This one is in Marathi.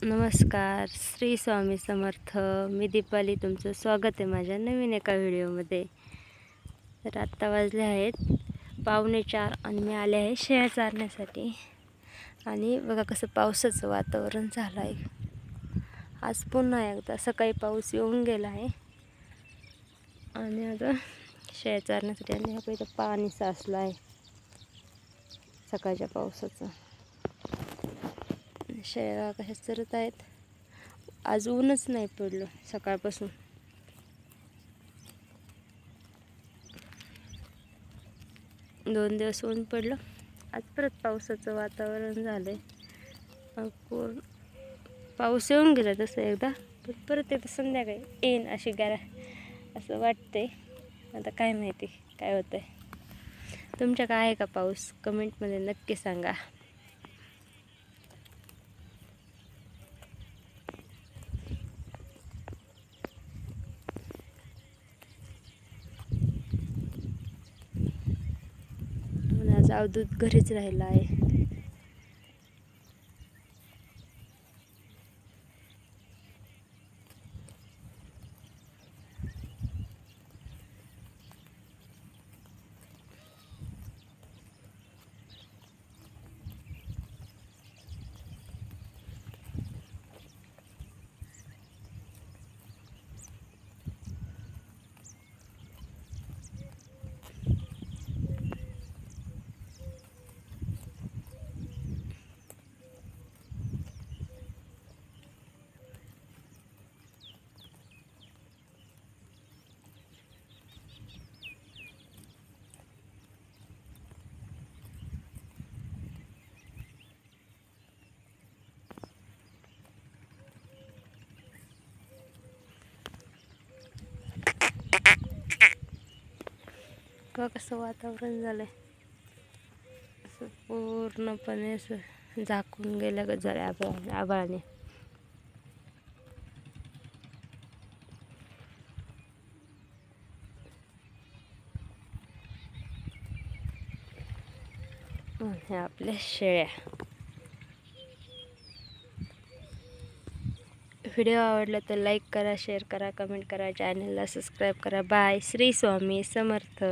नमस्कार, श्री स्वामी समर्थ. मी दीपाली, तुमचं स्वागत आहे माझ्या नवीन एका व्हिडिओमध्ये. तर आत्ता वाजले आहेत 3:45 आणि मी आले आहे शेळ्या चारण्यासाठी. आणि बघा कसं पावसाचं वातावरण झालं आहे. आज पुन्हा एकदा सकाळी पाऊस येऊन गेला आहे आणि आता शेळ्या चारण्यासाठी आणि ह्या इथं पाणी साचलं आहे सकाळच्या पावसाचं. शेळ्या कशा चरत आहेत. आज ऊनच नाही पडलं सकाळपासून. दोन दिवस ऊन पडलं, आज परत पावसाचं वातावरण झालंय. पाऊस येऊन गेला तसं एकदा, पण परत एकदा संध्याकाळी येईन अशी असं वाटतंय. आता काय माहिती काय होतंय. तुमच्याकडे आहे का पाऊस? कमेंटमध्ये नक्की सांगा. आज अवधूत घरीच राहिला आहे. बघा कसं वातावरण झालंय, असं पूर्णपणे असं झाकून गेलं का झालं आभाळाने. ह्या आपल्या शेळ्या. व्हिडिओ आवडला तर लाईक करा, शेअर करा, कमेंट करा, चॅनलला सबस्क्राईब करा. बाय. श्री स्वामी समर्थ.